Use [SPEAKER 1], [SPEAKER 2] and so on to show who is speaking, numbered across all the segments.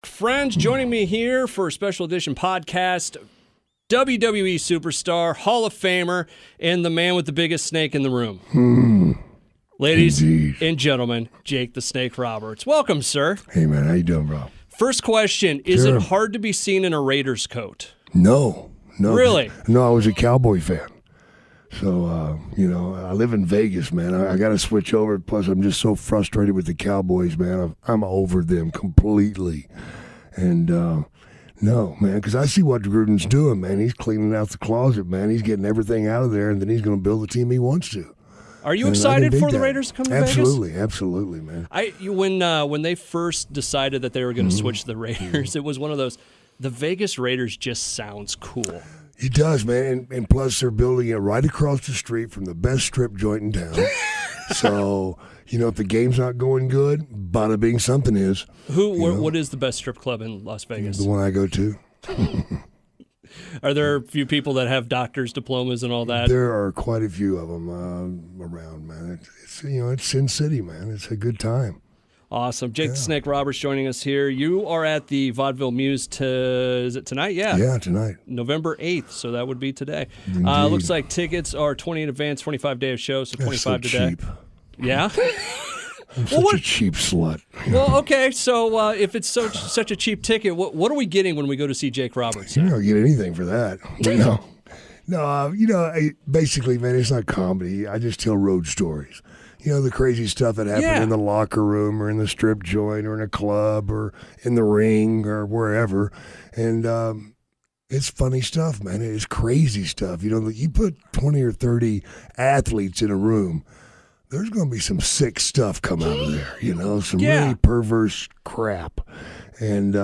[SPEAKER 1] Friends, joining me here for a special edition podcast, WWE superstar, Hall of Famer, and the man with the biggest snake in the room. Ladies and gentlemen, Jake the Snake Roberts. Welcome, sir.
[SPEAKER 2] Hey, man. How you doing, bro?
[SPEAKER 1] First question, is it hard to be seen in a Raiders coat?
[SPEAKER 2] No.
[SPEAKER 1] Really?
[SPEAKER 2] No, I was a Cowboy fan. So, I live in Vegas, man. I got to switch over. Plus, I'm just so frustrated with the Cowboys, man. I'm over them completely. And, no, man, because I see what Gruden's doing, man. He's cleaning out the closet, man. He's getting everything out of there, and then he's going to build the team he wants to.
[SPEAKER 1] Are you excited for the Raiders to come to Vegas?
[SPEAKER 2] Absolutely, man.
[SPEAKER 1] When they first decided that they were going to switch to the Raiders, it was one of those, the Vegas Raiders just sounds cool.
[SPEAKER 2] It does, man. And plus, they're building it right across the street from the best strip joint in town. So, if the game's not going good, bada bing, something is.
[SPEAKER 1] What is the best strip club in Las Vegas?
[SPEAKER 2] The one I go to.
[SPEAKER 1] Are there a few people that have doctor's diplomas and all that?
[SPEAKER 2] There are quite a few of them around, man. It's Sin City, man. It's a good time.
[SPEAKER 1] Awesome. Jake the Snake Roberts joining us here. You are at the Vaudeville Muse, is it tonight? Yeah.
[SPEAKER 2] Yeah, tonight.
[SPEAKER 1] November 8th, so that would be today. Looks like tickets are 20 in advance, 25 day of show, so 25 today.
[SPEAKER 2] Cheap.
[SPEAKER 1] Yeah?
[SPEAKER 2] I'm such a cheap slut.
[SPEAKER 1] Well, okay, so if it's such a cheap ticket, what are we getting when we go to see Jake Roberts?
[SPEAKER 2] You don't get anything for that. No, basically, man, it's not comedy. I just tell road stories. The crazy stuff that happened in the locker room or in the strip joint or in a club or in the ring or wherever. And it's funny stuff, man. It's crazy stuff. You put 20 or 30 athletes in a room, there's going to be some sick stuff come out of there, some really perverse crap. And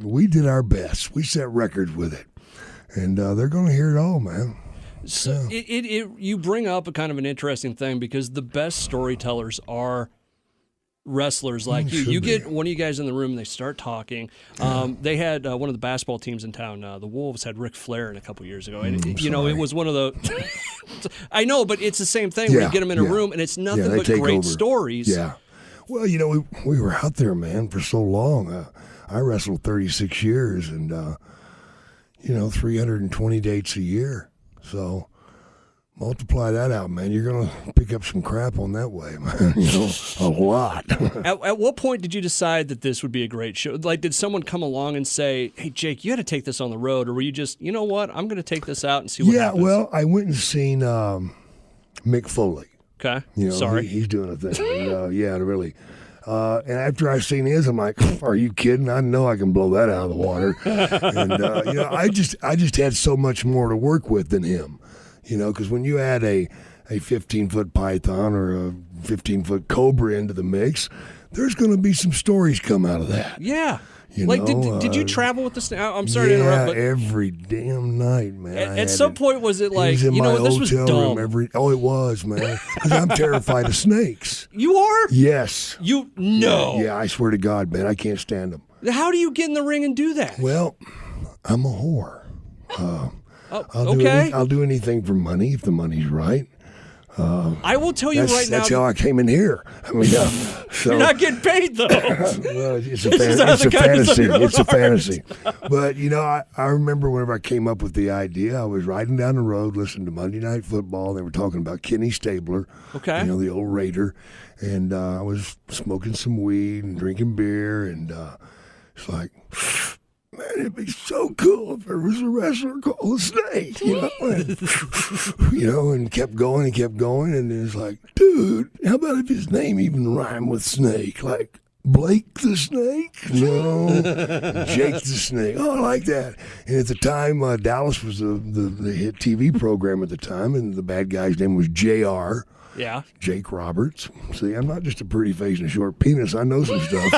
[SPEAKER 2] we did our best. We set records with it. And they're going to hear it all, man.
[SPEAKER 1] So you bring up a kind of an interesting thing because the best storytellers are wrestlers like you. You get one of you guys in the room and they start talking. They had one of the basketball teams in town, the Wolves, had Ric Flair in a couple years ago. And, it was one of the I know, but it's the same thing when you get them in a room and it's nothing but great stories.
[SPEAKER 2] Yeah. Well, we were out there, man, for so long. I wrestled 36 years and, 320 dates a year. So multiply that out, man. You're going to pick up some crap on that way, man. A lot.
[SPEAKER 1] At what point did you decide that this would be a great show? Like, did someone come along and say, hey, Jake, you got to take this on the road? Or were you just, you know what, I'm going to take this out and see what happens? Yeah,
[SPEAKER 2] well, I went and seen Mick Foley.
[SPEAKER 1] Okay.
[SPEAKER 2] Sorry. He's doing a thing. And, really. And after I seen his, I'm like, are you kidding? I know I can blow that out of the water. And, I just had so much more to work with than him, because when you add a 15-foot python or a 15-foot cobra into the mix, there's going to be some stories come out of that.
[SPEAKER 1] Yeah. Did you travel with the snake? I'm sorry to interrupt, but
[SPEAKER 2] every damn night, man.
[SPEAKER 1] At some point, was it like,
[SPEAKER 2] this was
[SPEAKER 1] dumb?
[SPEAKER 2] It was, man. Because I'm terrified of snakes.
[SPEAKER 1] You are?
[SPEAKER 2] Yes.
[SPEAKER 1] No.
[SPEAKER 2] Yeah, I swear to God, man, I can't stand them.
[SPEAKER 1] How do you get in the ring and do that?
[SPEAKER 2] Well, I'm a whore.
[SPEAKER 1] Okay.
[SPEAKER 2] I'll do anything for money if the money's right.
[SPEAKER 1] I will tell you right now.
[SPEAKER 2] That's how I came in here.
[SPEAKER 1] You're not getting paid, though.
[SPEAKER 2] Well, it's a fantasy. It's a fantasy. But, I remember whenever I came up with the idea, I was riding down the road listening to Monday Night Football. They were talking about Kenny Stabler, the old Raider. And I was smoking some weed and drinking beer. And it's like, man, it'd be so cool if there was a wrestler called the Snake, and kept going and kept going, and it was like, dude, how about if his name even rhymed with Snake, like Blake the Snake? No, Jake the Snake. Oh, I like that. And at the time, Dallas was the hit TV program at the time, and the bad guy's name was JR.
[SPEAKER 1] Yeah.
[SPEAKER 2] Jake Roberts. See, I'm not just a pretty face and a short penis. I know some stuff.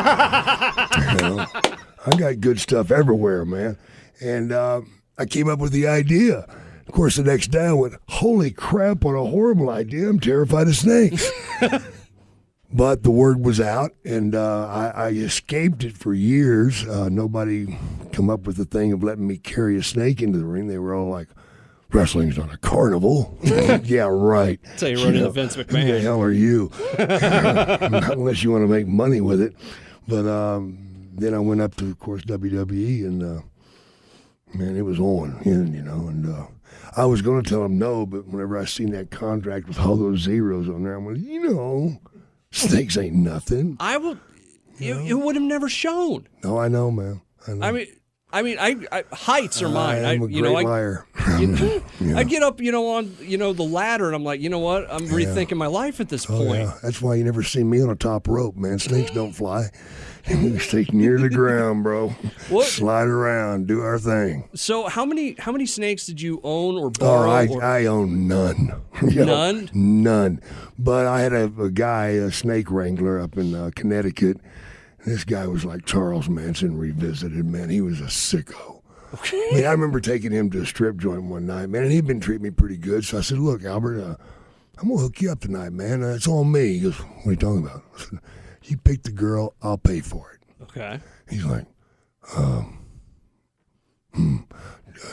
[SPEAKER 2] I got good stuff everywhere, man. And I came up with the idea. Of course, the next day I went, holy crap, what a horrible idea. I'm terrified of snakes. But the word was out, and I escaped it for years. Nobody come up with the thing of letting me carry a snake into the ring. They were all like, wrestling's not a carnival. Yeah, right.
[SPEAKER 1] That's how you run into Vince McMahon.
[SPEAKER 2] Who the hell are you? Unless you want to make money with it. But, then I went up to, of course, WWE, and man, it was on, and I was going to tell him no, but whenever I seen that contract with all those zeros on there, I'm like, snakes ain't nothing.
[SPEAKER 1] It would have never shown.
[SPEAKER 2] No, I know, man. I know.
[SPEAKER 1] I mean, heights are mine.
[SPEAKER 2] I'm a great liar.
[SPEAKER 1] I get up, on, the ladder, and I'm like, you know what? I'm rethinking my life at this point.
[SPEAKER 2] Yeah. That's why you never see me on a top rope, man. Snakes don't fly. We stay near the ground, bro.
[SPEAKER 1] What?
[SPEAKER 2] Slide around, do our thing.
[SPEAKER 1] So how many snakes did you own or borrow?
[SPEAKER 2] I own none.
[SPEAKER 1] None?
[SPEAKER 2] None. But I had a guy, a snake wrangler up in Connecticut. This guy was like Charles Manson revisited, man. He was a sicko.
[SPEAKER 1] Okay.
[SPEAKER 2] I mean, I remember taking him to a strip joint one night, man, and he'd been treating me pretty good. So I said, look, Albert, I'm going to hook you up tonight, man. It's all me. He goes, what are you talking about? I said, you pick the girl, I'll pay for it.
[SPEAKER 1] Okay.
[SPEAKER 2] He's like,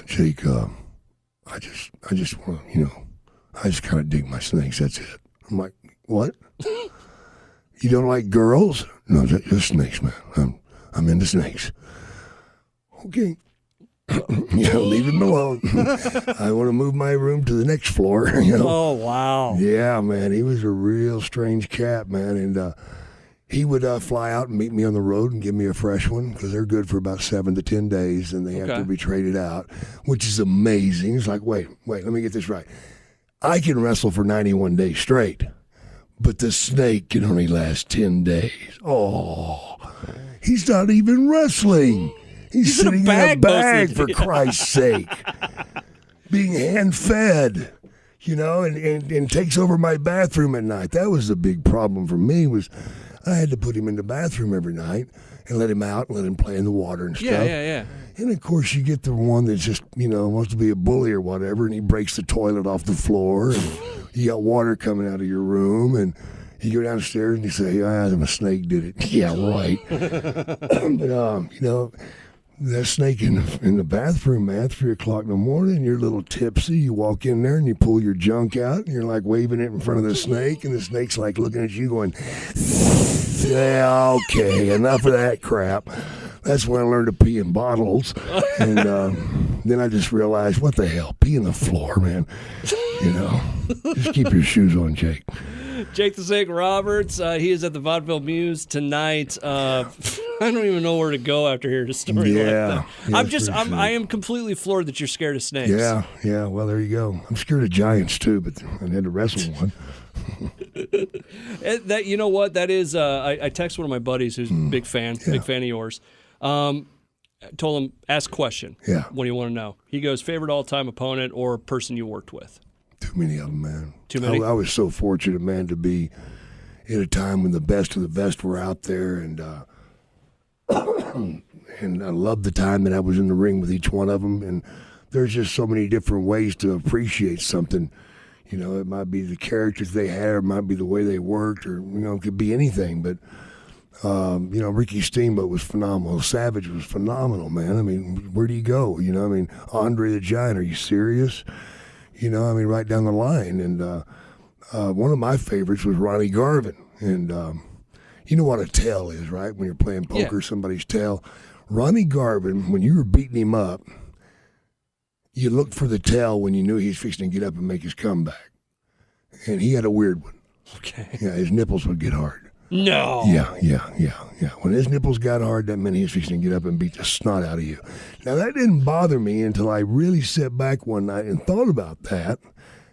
[SPEAKER 2] Jake, I just want to, I just kind of dig my snakes. That's it. I'm like, what? You don't like girls? No, just snakes, man. I'm into snakes. Okay. Leave him alone. I want to move my room to the next floor.
[SPEAKER 1] Oh, wow.
[SPEAKER 2] Yeah, man. He was a real strange cat, man. And he would fly out and meet me on the road and give me a fresh one because they're good for about 7 to 10 days, and they have to be traded out, which is amazing. It's like, wait, let me get this right. I can wrestle for 91 days straight, but the snake can only last 10 days. Oh, he's not even wrestling. He's sitting in a bag for Christ's sake, being hand-fed, and takes over my bathroom at night. That was the big problem for me was I had to put him in the bathroom every night and let him out and let him play in the water and stuff.
[SPEAKER 1] Yeah.
[SPEAKER 2] And, of course, you get the one that's just, wants to be a bully or whatever, and he breaks the toilet off the floor, and you got water coming out of your room, and you go downstairs and you say, a snake did it. Yeah, right. But, that snake in the bathroom, man, 3 o'clock in the morning, you're a little tipsy. You walk in there and you pull your junk out, and you're like waving it in front of the snake, and the snake's like looking at you going, yeah, okay, enough of that crap. That's when I learned to pee in bottles. And then I just realized, what the hell, pee in the floor, man. Just keep your shoes on, Jake.
[SPEAKER 1] Jake the Snake Roberts, he is at the Vaudeville Muse tonight. I don't even know where to go after hearing a story like that. Yeah, I am completely floored that you're scared of snakes.
[SPEAKER 2] Yeah. Well, there you go. I'm scared of giants too, but I had to wrestle one.
[SPEAKER 1] That you know what that is. I text one of my buddies who's a big fan of yours. Told him ask a question.
[SPEAKER 2] Yeah.
[SPEAKER 1] What do you want to know? He goes favorite all-time opponent or person you worked with.
[SPEAKER 2] Too many of them, man.
[SPEAKER 1] Too many?
[SPEAKER 2] I was so fortunate, man, to be in a time when the best of the best were out there, and and I loved the time that I was in the ring with each one of them. And there's just so many different ways to appreciate something. It might be the characters they had, or it might be the way they worked, or it could be anything. But Ricky Steamboat was phenomenal. Savage was phenomenal, man. I mean, where do you go? Andre the Giant. Are you serious? Right down the line. And one of my favorites was Ronnie Garvin. And you know what a tail is, right? When you're playing poker, somebody's tail. Ronnie Garvin, when you were beating him up, you looked for the tail when you knew he was fixing to get up and make his comeback. And he had a weird one.
[SPEAKER 1] Okay.
[SPEAKER 2] Yeah, his nipples would get hard.
[SPEAKER 1] No.
[SPEAKER 2] Yeah. When his nipples got hard, that meant he was fixing to get up and beat the snot out of you. Now, that didn't bother me until I really sat back one night and thought about that.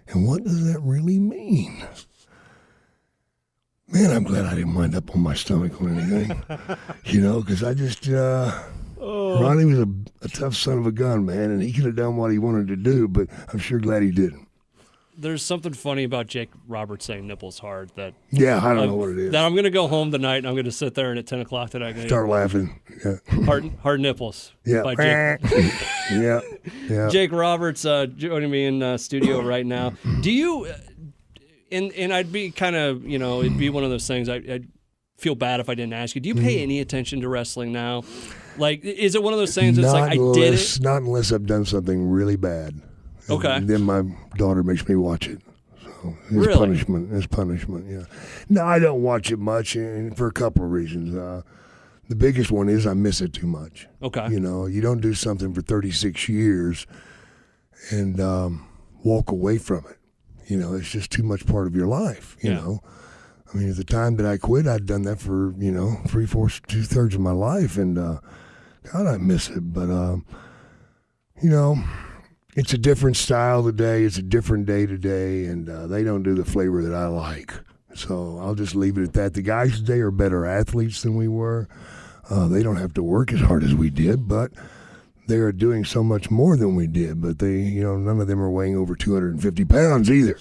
[SPEAKER 2] And what does that really mean? Man, I'm glad I didn't wind up on my stomach on anything. Because I just, Ronnie was a tough son of a gun, man, and he could have done what he wanted to do, but I'm sure glad he didn't.
[SPEAKER 1] There's something funny about Jake Roberts saying nipples hard that
[SPEAKER 2] I don't know what it is.
[SPEAKER 1] That I'm going to go home tonight and I'm going to sit there and at 10 o'clock tonight I'm going to
[SPEAKER 2] start laughing. Yeah.
[SPEAKER 1] Hard nipples.
[SPEAKER 2] Yeah.
[SPEAKER 1] By Jake.
[SPEAKER 2] Yeah.
[SPEAKER 1] Jake Roberts joining me in studio right now. Do you and I'd be kind of, it'd be one of those things I'd feel bad if I didn't ask you. Do you pay any attention to wrestling now? Like, is it one of those things that's like I did it?
[SPEAKER 2] Not unless I've done something really bad.
[SPEAKER 1] Okay.
[SPEAKER 2] And then my daughter makes me watch it. So it's punishment. It's punishment, yeah. No, I don't watch it much, and for a couple of reasons. The biggest one is I miss it too much.
[SPEAKER 1] Okay.
[SPEAKER 2] You know, you don't do something for 36 years and walk away from it. You know, it's just too much part of your life, you know. I mean, at the time that I quit, I'd done that for, 3/4, 2/3 of my life, and God, I miss it. But, it's a different style today. It's a different day today, and they don't do the flavor that I like. So I'll just leave it at that. The guys today are better athletes than we were. They don't have to work as hard as we did, but they are doing so much more than we did. But they, none of them are weighing over 250 pounds either.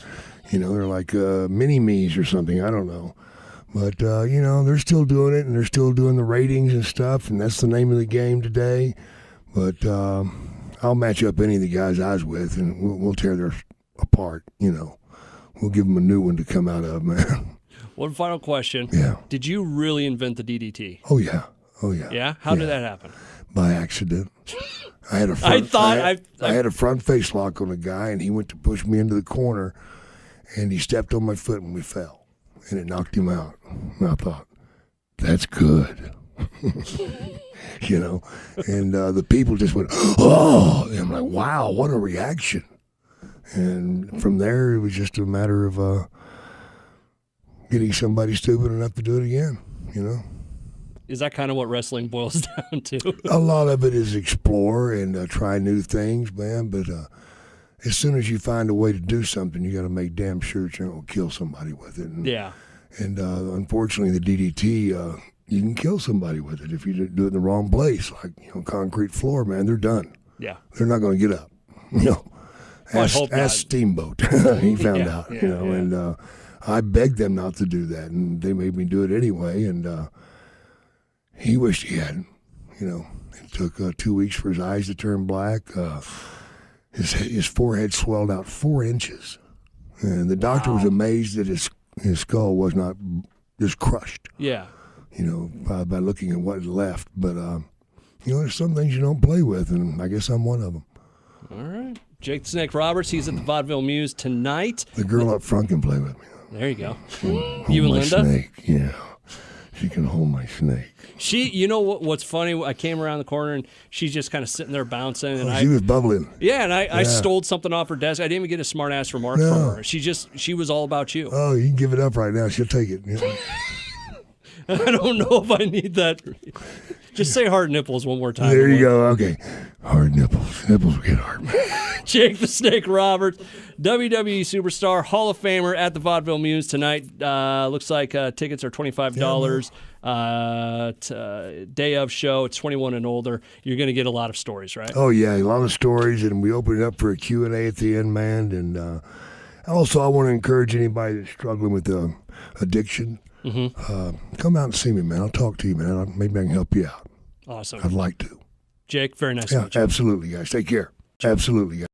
[SPEAKER 2] They're like mini-me's or something. I don't know. But, they're still doing it, and they're still doing the ratings and stuff, and that's the name of the game today. But I'll match up any of the guys I was with, and we'll tear theirs apart, We'll give them a new one to come out of, man.
[SPEAKER 1] One final question.
[SPEAKER 2] Yeah.
[SPEAKER 1] Did you really invent the DDT?
[SPEAKER 2] Oh, yeah. Oh, yeah.
[SPEAKER 1] Yeah? How did that happen?
[SPEAKER 2] By accident. I had a front face lock on a guy, and he went to push me into the corner, and he stepped on my foot, and we fell, and it knocked him out. And I thought, that's good. And the people just went, oh, and I'm like, wow, what a reaction. And from there, it was just a matter of getting somebody stupid enough to do it again,
[SPEAKER 1] Is that kind of what wrestling boils down to?
[SPEAKER 2] A lot of it is explore and try new things, man. But as soon as you find a way to do something, you got to make damn sure that you're not going to kill somebody with it. And unfortunately, the DDT, you can kill somebody with it if you do it in the wrong place. Like, concrete floor, man, they're done.
[SPEAKER 1] Yeah.
[SPEAKER 2] They're not going to get up. Ask Steamboat. He found out, and I begged them not to do that, and they made me do it anyway, and he wished he hadn't. It took 2 weeks for his eyes to turn black. His forehead swelled out 4 inches, and the doctor was amazed that his skull was not just crushed.
[SPEAKER 1] Yeah.
[SPEAKER 2] By looking at what had left, but there's some things you don't play with, and I guess I'm one of them.
[SPEAKER 1] All right. Jake the Snake Roberts, he's at the Vaudeville Muse tonight.
[SPEAKER 2] The girl up front can play with me.
[SPEAKER 1] There you go.
[SPEAKER 2] Hold
[SPEAKER 1] You and
[SPEAKER 2] my
[SPEAKER 1] Linda?
[SPEAKER 2] Snake, yeah. She can hold my snake.
[SPEAKER 1] What's funny? I came around the corner and she's just kind of sitting there bouncing, and
[SPEAKER 2] she was bubbling.
[SPEAKER 1] Yeah, and I stole something off her desk. I didn't even get a smart ass remark from her. She was all about you.
[SPEAKER 2] Oh, you can give it up right now. She'll take it.
[SPEAKER 1] I don't know if I need that. Just say hard nipples one more time.
[SPEAKER 2] There you go. Okay. Hard nipples. Nipples will get hard.
[SPEAKER 1] Jake the Snake Roberts, WWE superstar, Hall of Famer at the Vaudeville Muse tonight. Looks like tickets are $25. Day of show, it's 21 and older. You're going to get a lot of stories, right?
[SPEAKER 2] Oh, yeah. A lot of stories, and we open it up for a Q&A at the end, man. And also, I want to encourage anybody that's struggling with addiction. Come out and see me, man. I'll talk to you, man. Maybe I can help you out.
[SPEAKER 1] Awesome.
[SPEAKER 2] I'd like to.
[SPEAKER 1] Jake, very nice to meet you.
[SPEAKER 2] Absolutely, guys. Take care. Absolutely, guys.